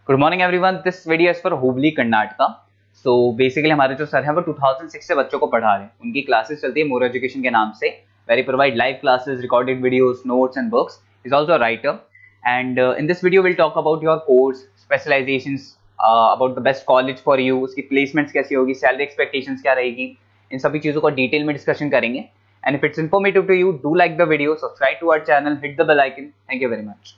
Good morning everyone, this video is for Hubli Karnataka. So basically हमारे जो sir हैं वो 2006 से बच्चों को पढ़ा रहे हैं। उनकी क्लासेस चलती है मोर एजुकेशन के नाम से, very provide live classes, recorded videos, notes and books. Is also a writer and in this video will talk about your course, specialisations, about the best college for you, उसकी placements कैसी होगी, salary expectations क्या रहेगी, इन सभी चीज़ों को detail में discussion करेंगे। And if it's informative to you, do like the video, subscribe to our channel, hit the bell icon. Thank you very much.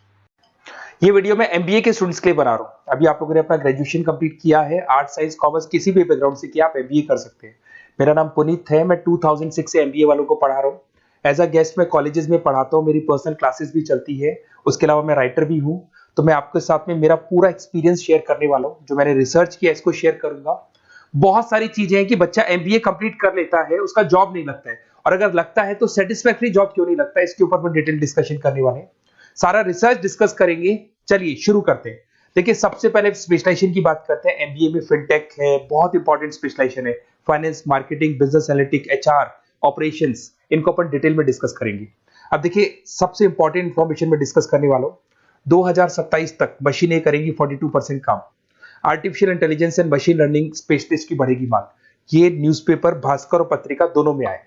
ये वीडियो मैं एमबीए के स्टूडेंट्स के लिए बना रहा हूँ। अभी आप लोगों ने अपना ग्रेजुएशन कंप्लीट किया है, आर्ट साइंस कॉमर्स किसी भी बैकग्राउंड से किया, आप एमबीए कर सकते हैं। मेरा नाम पुनीत है, मैं 2006 से एमबीए वालों को पढ़ा रहा हूँ। एज अ गेस्ट मैं कॉलेजेस में पढ़ाता हूँ, मेरी पर्सनल क्लासेस भी चलती है। उसके अलावा मैं राइटर भी हूँ। तो मैं आपके साथ में मेरा पूरा एक्सपीरियंस शेयर करने वाला हूँ, जो मैंने रिसर्च किया इसको शेयर करूंगा। बहुत सारी चीजें हैं कि बच्चा एमबीए कंप्लीट कर लेता है, उसका जॉब नहीं लगता है, और अगर लगता है तो सेटिस्फैक्टरी जॉब क्यों नहीं लगता है, इसके ऊपर मैं डिटेल डिस्कशन करने वाले हैं। सारा रिसर्च डिस्कस करेंगे। चलिए शुरू करते हैं। देखिए, सबसे पहले स्पेशलाइजेशन की बात करते हैं। एमबीए में फिनटेक है, बहुत इंपॉर्टेंट स्पेशलाइजेशन है। Finance, marketing, business analytic, HR, operations, इनको अपन डिटेल में डिस्कस करेंगे। अब देखिए, सबसे इंपॉर्टेंट इंफॉर्मेशन में डिस्कस करने वाला हूं। 2027 तक मशीनें करेंगी 42% काम। Artificial intelligence and machine learning specialist की बढ़ेगी मांग। ये न्यूज़पेपर, भास्कर और पत्रिका दोनों में आए।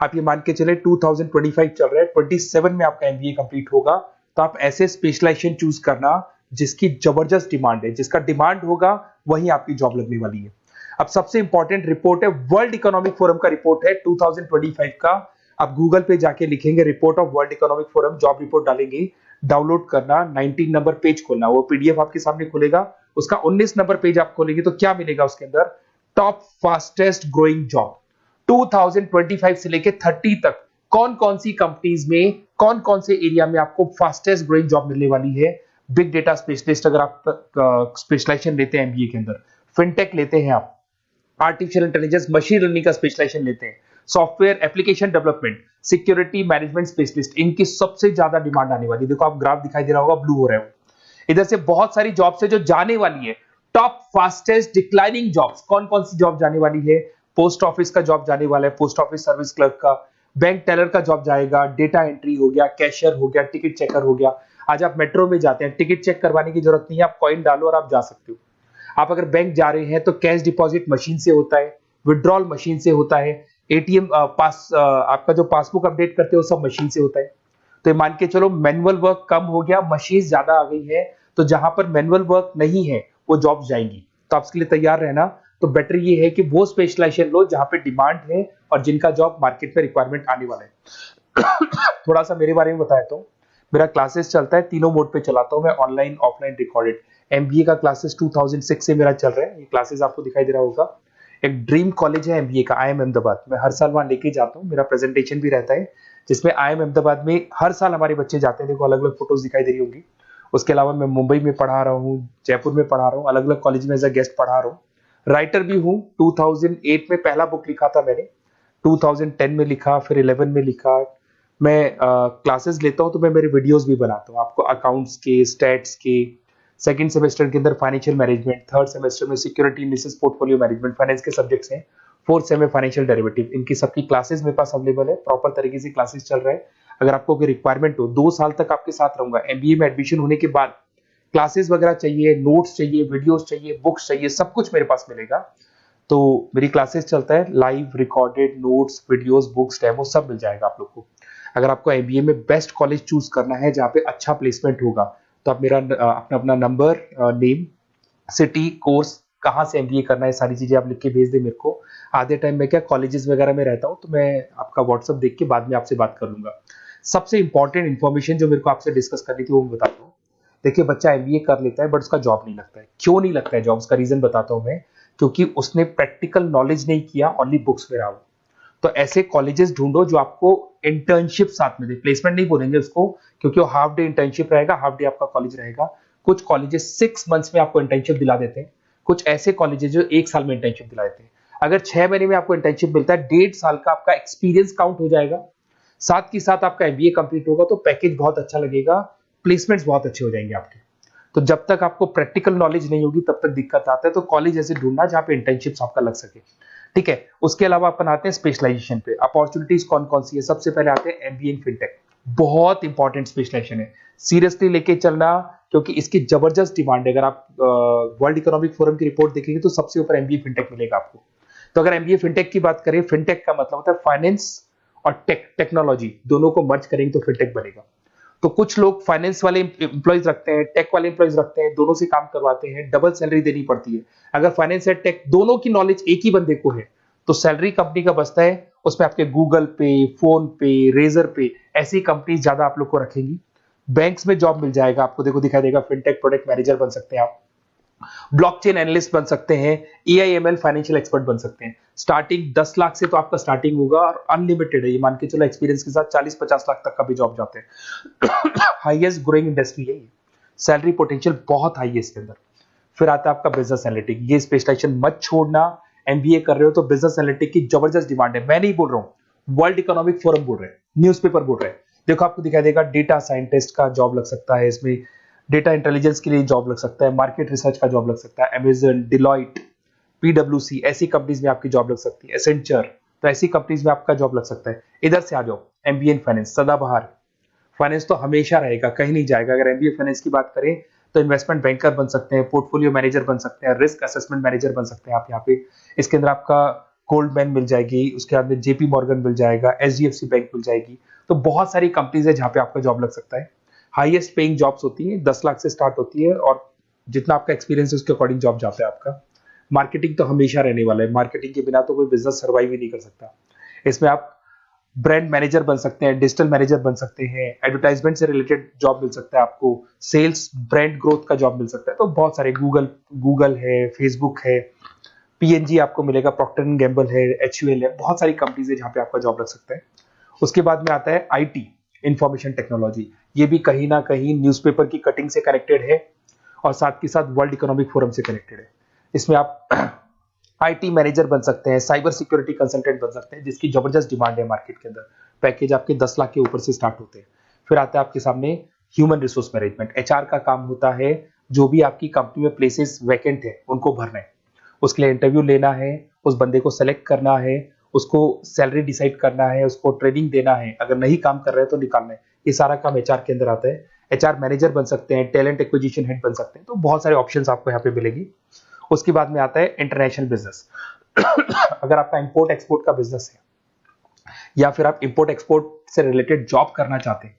आप ये मान के चले 2025 चल रहा है, 27 में आपका एमबीए कंप्लीट होगा। तो आप ऐसे स्पेशलाइजेशन चूज करना जिसकी जबरदस्त डिमांड है, जिसका डिमांड होगा वहीं आपकी जॉब लगने वाली है। अब सबसे इंपॉर्टेंट रिपोर्ट है, वर्ल्ड इकोनॉमिक फोरम का रिपोर्ट है 2025 का। आप गूगल पे जाके लिखेंगे report of world economic forum, job report डालेंगे, डाउनलोड करना, 19 नंबर पेज खोलना, वो पीडीएफ आपके सामने खुलेगा। उसका 19 नंबर पेज आप खोलेंगे तो क्या मिलेगा उसके अंदर? टॉप फास्टेस्ट ग्रोइंग जॉब 2025 से लेके 30 तक कौन कौन सी कंपनीज में, कौन कौन से एरिया में आपको फास्टेस्ट ग्रोइंग जॉब मिलने वाली है। बिग डेटा स्पेशलिस्ट अगर आप स्पेशलाइजेशन लेते हैं एमबीए के अंदर, फिनटेक लेते हैं आप, आर्टिफिशियल इंटेलिजेंस मशीन लर्निंग का स्पेशलाइजेशन लेते हैं, software application development, security management specialist, इनकी सबसे ज्यादा डिमांड आने वाली है। देखो, आप ग्राफ दिखाई दे रहा होगा, ब्लू हो रहा है। इधर से बहुत सारी जॉब्स है जो जाने वाली है। टॉप फास्टेस्ट डिक्लाइनिंग जॉब्स, कौन कौन सी जॉब जाने वाली है? पोस्ट ऑफिस का जॉब जाने वाला है, पोस्ट ऑफिस सर्विस क्लर्क का, बैंक टेलर का जॉब जाएगा, डेटा एंट्री हो गया, कैशियर हो गया, टिकट चेकर हो गया। आज आप मेट्रो में जाते हैं, टिकट चेक करवाने की जरूरत नहीं है, आप कॉइन डालो और आप जा सकते हो। आप अगर बैंक जा रहे हैं तो कैश डिपॉजिट मशीन से होता है, विड्रॉल मशीन से होता है, एटीएम आपका जो पासबुक अपडेट करते हो सब मशीन से होता है। तो मान के चलो मैनुअल वर्क कम हो गया, मशीन ज्यादा आ गई है। तो जहां पर मैनुअल वर्क नहीं है वो जॉब जाएंगी। तो आप इसके लिए तैयार रहना। तो बेटर ये है कि वो स्पेशलाइजेशन लो जहां पे डिमांड है और जिनका जॉब मार्केट में रिक्वायरमेंट आने वाला है। थोड़ा सा मेरे बारे में बताया तो मेरा क्लासेस चलता है, तीनों मोड पे चलाता हूं मैं, ऑनलाइन, ऑफलाइन, रिकॉर्डेड। एमबीए का क्लासेस 2006 से मेरा चल रहा है। ये क्लासेस आपको दिखाई दे रहा होगा। एक ड्रीम कॉलेज है एमबीए का, IIM अहमदाबाद। मैं हर साल वहां लेके जाता हूँ, मेरा प्रेजेंटेशन भी रहता है जिसमें IIM अहमदाबाद में हर साल हमारे बच्चे जाते हैं। देखो, अलग अलग फोटोज दिखाई दे रही होंगी। उसके अलावा मैं मुंबई में पढ़ा रहा हूँ, जयपुर में पढ़ा रहा हूँ, अलग अलग कॉलेज में एज अ गेस्ट पढ़ा रहा हूँ। राइटर भी हूँ। 2008 में पहला बुक लिखा था मैंने, 2010 में लिखा, फिर 11 में लिखा। मैं क्लासेस लेता हूँ तो मैं मेरे वीडियोस भी बनाता हूँ आपको, अकाउंट्स के, स्टैट्स के। सेकंड सेमेस्टर के अंदर फाइनेंशियल मैनेजमेंट, थर्ड सेमेस्टर में security analysis, portfolio management, finance के सब्जेक्ट्स हैं। फोर्थ सेम में फाइनेंशियल डेरिवेटिव। इनकी सबकी क्लासेस मेरे पास अवेलेबल है, प्रॉपर तरीके से क्लासेस चल रहा है। अगर आपको कोई रिक्वायरमेंट हो, 2 साल तक आपके साथ रहूंगा। एमबीए में एडमिशन होने के बाद क्लासेस वगैरह चाहिए, नोट्स चाहिए, वीडियोस चाहिए, बुक्स चाहिए, सब कुछ मेरे पास मिलेगा। तो मेरी क्लासेस चलता है, live, recorded, notes, videos, books, demo सब मिल जाएगा आप लोग को। अगर आपको एमबीए में बेस्ट कॉलेज चूज करना है जहाँ पे अच्छा प्लेसमेंट होगा, तो आप मेरा अपना नंबर, नेम, सिटी, कोर्स, कहाँ से एमबीए करना है, सारी चीजें आप लिख के भेज दे मेरे को। आधे टाइम में क्या कॉलेजेस वगैरह में रहता हूँ, तो मैं आपका व्हाट्सअप देख के बाद में आपसे बात कर लूंगा। सबसे इंपॉर्टेंट इन्फॉर्मेशन जो मेरे को आपसे डिस्कस करनी थी वो मैं बताता हूँ। देखिए, बच्चा एमबीए कर लेता है बट उसका जॉब नहीं लगता है। क्यों नहीं लगता है जॉब? उसका रीजन बताता हूँ मैं। क्योंकि उसने प्रैक्टिकल नॉलेज नहीं किया, ओनली बुक्स में रहा। तो ऐसे कॉलेजेस ढूंढो जो आपको इंटर्नशिप साथ में दे। प्लेसमेंट नहीं बोलेंगे उसको, क्योंकि वो हाफ डे इंटर्नशिप रहेगा, हाफ डे आपका कॉलेज रहेगा। कुछ कॉलेजेस 6 मंथ्स में आपको इंटर्नशिप दिला देते हैं, कुछ ऐसे कॉलेजेस जो 1 साल में इंटर्नशिप दिला देते हैं। अगर 6 महीने में आपको इंटर्नशिप मिलता है, 1.5 साल का आपका एक्सपीरियंस काउंट हो जाएगा। साथ ही साथ आपका एमबीए कंप्लीट होगा तो पैकेज बहुत अच्छा लगेगा, प्लेसमेंट्स बहुत अच्छे हो जाएंगे आपके। तो जब तक आपको प्रैक्टिकल नॉलेज नहीं होगी तब तक दिक्कत आता है। तो कॉलेज ऐसे ढूंढना जहां पे इंटर्नशिप्स आपका लग सके, ठीक है। उसके अलावा अपन आते हैं स्पेशलाइजेशन पे। अपॉर्चुनिटीज कौन कौन सी है? सबसे पहले आते हैं एमबीए इन फिनटेक। बहुत इंपॉर्टेंट स्पेशलाइजेशन है, सीरियसली लेके चलना। क्योंकि इसकी जबरदस्त डिमांड है। अगर आप वर्ल्ड इकोनॉमिक फोरम की रिपोर्ट देखेंगे तो सबसे ऊपर एमबीए फिनटेक मिलेगा आपको। तो अगर एमबीए फिनटेक की बात करें, फिनटेक का मतलब होता है फाइनेंस और टेक्नोलॉजी, दोनों को मर्ज करेंगे तो फिनटेक बनेगा। तो कुछ लोग फाइनेंस वाले एम्प्लॉयज रखते हैं, टेक वाले एम्प्लॉयज रखते हैं, दोनों से काम करवाते हैं, डबल सैलरी देनी पड़ती है। अगर फाइनेंस और टेक दोनों की नॉलेज एक ही बंदे को है तो सैलरी कंपनी का बचता है, उसमें आपके गूगल पे, फोन पे, रेजर पे, ऐसी कंपनी ज्यादा आप लोग को रखेंगी। बैंक्स में जॉब मिल जाएगा आपको, देखो दिखाई देगा, फिनटेक प्रोडक्ट मैनेजर बन सकते हैं आप, ब्लॉकचेन एनालिस्ट बन सकते हैं, एआईएमएल फाइनेंशियल एक्सपर्ट बन सकते हैं। स्टार्टिंग 10 लाख से तो आपका स्टार्टिंग होगा और अनलिमिटेड है, ये मान के चलो एक्सपीरियंस के साथ 40-50 लाख तक का भी जॉब जाते हैं। हाईएस्ट ग्रोइंग इंडस्ट्री है ये, सैलरी पोटेंशियल बहुत हाई है इसके अंदर। फिर आता है आपका बिजनेस एनालिटिक, ये स्पेशलाइजेशन मत छोड़ना। एमबीए कर रहे हो तो बिजनेस एनालिटिक की जबरदस्त डिमांड है। मैं नहीं बोल रहा हूं, वर्ल्ड इकोनॉमिक फोरम बोल रहे हैं, न्यूज़पेपर बोल रहे हैं। देखो आपको दिखाई देगा, डेटा साइंटिस्ट का जॉब लग सकता है इसमें, डेटा इंटेलिजेंस के लिए जॉब लग सकता है, मार्केट रिसर्च का जॉब लग सकता है, अमेजन, डिलॉइट, पीडब्ल्यूसी, ऐसी कंपनीज में आपकी जॉब लग सकती है, एसेंचर, तो ऐसी कंपनीज में आपका जॉब लग सकता है। इधर से आ जाओ, एमबीए इन फाइनेंस, सदाबहार, फाइनेंस तो हमेशा रहेगा, कहीं नहीं जाएगा। अगर एमबीए फाइनेंस की बात करें तो इन्वेस्टमेंट बैंकर बन सकते हैं, पोर्टफोलियो मैनेजर बन सकते हैं, रिस्क असेसमेंट मैनेजर बन सकते हैं आप यहाँ पे। इसके अंदर आपका गोल्डमैन मिल जाएगी, उसके बाद में जेपी मॉर्गन मिल जाएगा, एचडीएफसी बैंक मिल जाएगी। तो बहुत सारी कंपनीज है जहाँ पे आपका जॉब लग सकता है। हाईएस्ट पेइंग जॉब्स होती है, 10 लाख से स्टार्ट होती है और जितना आपका एक्सपीरियंस है उसके अकॉर्डिंग जॉब जाता है आपका। मार्केटिंग तो हमेशा रहने वाला है, मार्केटिंग के बिना तो कोई बिजनेस सर्वाइव ही नहीं कर सकता। इसमें आप ब्रांड मैनेजर बन सकते हैं, डिजिटल मैनेजर बन सकते हैं, एडवर्टाइजमेंट से रिलेटेड जॉब मिल सकता है आपको, सेल्स ब्रांड ग्रोथ का जॉब मिल सकता है। तो बहुत सारे, गूगल है, फेसबुक है, पीएनजी आपको मिलेगा, प्रॉक्टर एंड गैम्बल है, एचयूएल है, बहुत सारी कंपनीज है जहाँ पे आपका जॉब लग सकता है। उसके बाद में आता है आईटी, इंफॉर्मेशन टेक्नोलॉजी, ये भी कहीं ना कहीं न्यूज़पेपर की कटिंग से कनेक्टेड है और साथ के साथ वर्ल्ड इकोनॉमिक फोरम से कनेक्टेड है। इसमें आप आईटी मैनेजर बन सकते हैं, साइबर सिक्योरिटी कंसल्टेंट बन सकते हैं, जिसकी जबरदस्त डिमांड है मार्केट के अंदर। पैकेज आपके 10 लाख के ऊपर से स्टार्ट होते हैं। फिर आता है आपके सामने ह्यूमन रिसोर्स मैनेजमेंट, एचआर का काम होता है, जो भी आपकी कंपनी में प्लेसेस वैकेंट है उनको भरना है, उसके लिए इंटरव्यू लेना है, उस बंदे को सेलेक्ट करना है, उसको सैलरी डिसाइड करना है, उसको ट्रेनिंग देना है, अगर नहीं काम कर रहे हैं तो निकालना है। ये सारा काम एचआर के अंदर आता है। एचआर मैनेजर बन सकते हैं, टैलेंट एक्विजिशन हेड बन सकते हैं। तो बहुत सारे ऑप्शंस आपको यहाँ पे मिलेगी। उसके बाद में आता है इंटरनेशनल बिजनेस। अगर आपका इंपोर्ट एक्सपोर्ट का बिजनेस है या फिर आप इंपोर्ट एक्सपोर्ट से रिलेटेड जॉब करना चाहते हैं,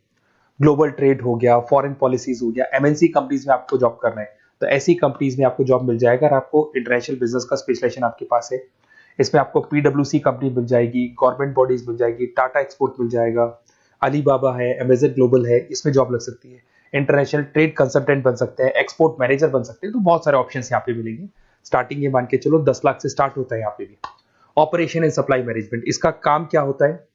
ग्लोबल ट्रेड हो गया, फॉरेन पॉलिसीज हो गया, एमएनसी कंपनीज में आपको जॉब करना है, तो ऐसी कंपनीज में आपको जॉब मिल जाएगा। अगर आपको इंटरनेशनल बिजनेस का स्पेशलाइजेशन आपके पास है, इसमें आपको पीडब्ल्यूसी कंपनी मिल जाएगी, गवर्नमेंट बॉडीज मिल जाएगी, टाटा एक्सपोर्ट मिल जाएगा, अलीबाबा है, अमेजन ग्लोबल है, इसमें जॉब लग सकती है। इंटरनेशनल ट्रेड कंसल्टेंट बन सकते हैं, एक्सपोर्ट मैनेजर बन सकते हैं। तो बहुत सारे ऑप्शन यहाँ पे मिलेंगे। स्टार्टिंग ये मान के चलो 10 लाख से स्टार्ट होता है यहाँ पे भी। ऑपरेशन एंड सप्लाई मैनेजमेंट, इसका काम क्या होता है?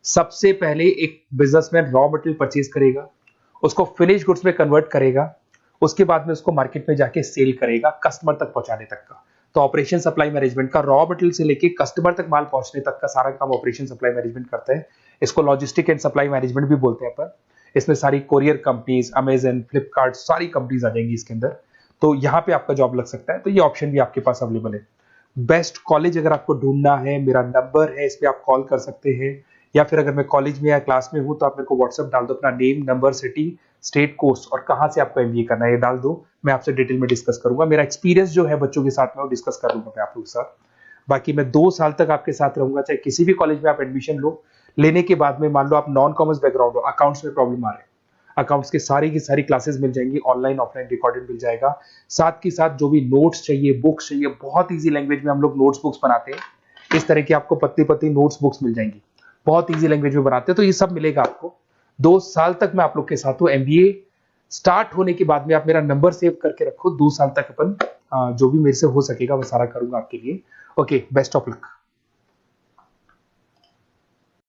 सबसे पहले एक बिजनेसमैन रॉ मटेरियल परचेज करेगा, उसको फिनिश गुड्स में कन्वर्ट करेगा, उसके बाद में उसको मार्केट में जाके सेल करेगा, कस्टमर तक पहुंचाने तक का। तो ऑपरेशन सप्लाई मैनेजमेंट का रॉ मटेरियल से लेके कस्टमर तक माल पहुंचने तक का सारा काम ऑपरेशन सप्लाई मैनेजमेंट करता है। इसको लॉजिस्टिक एंड सप्लाई मैनेजमेंट भी बोलते हैं अपन। इसमें सारी कोरियर कंपनीज, अमेजन, फ्लिपकार्ट, सारी कंपनीज आ जाएंगी इसके अंदर। तो यहाँ पे आपका जॉब लग सकता है। तो ये ऑप्शन भी आपके पास अवेलेबल है। बेस्ट कॉलेज अगर आपको ढूंढना है, मेरा नंबर है, इस पे आप कॉल कर सकते हैं, या फिर अगर मैं कॉलेज में या क्लास में हूं तो आप मेरे को व्हाट्सएप डाल दो, अपना name, number, city, state, course और कहां से आपको एमबीए करना है ये डाल दो। मैं आपसे डिटेल में डिस्कस करूंगा। मेरा एक्सपीरियंस जो है बच्चों के साथ में वो डिस्कस कर लूंगा मैं आप लोगों के साथ। बाकी मैं 2 साल तक आपके साथ रहूंगा, चाहे किसी भी कॉलेज में आप एडमिशन लो। लेने के बाद में मान लो आप नॉन कॉमर्स बैकग्राउंड हो, अकाउंट्स में प्रॉब्लम आ रहा है, अकाउंट्स की सारी क्लासेस मिल जाएंगी, ऑनलाइन ऑफलाइन रिकॉर्डेड मिल जाएगा। साथ के साथ जो भी नोट्स चाहिए, बुक्स चाहिए, बहुत ईजी लैंग्वेज में हम लोग नोट्स बुक्स बनाते हैं। इस तरह की आपको पतली पतली नोट्स बुक्स मिल जाएंगी, बहुत ईजी लैंग्वेज में बनाते हैं। तो ये सब मिलेगा आपको। 2 साल तक मैं आप लोग के साथ हूँ। एमबीए स्टार्ट होने के बाद में आप मेरा नंबर सेव करके रखो। 2 साल तक अपन जो भी मेरे से हो सकेगा वो सारा करूंगा आपके लिए। Okay, best of luck.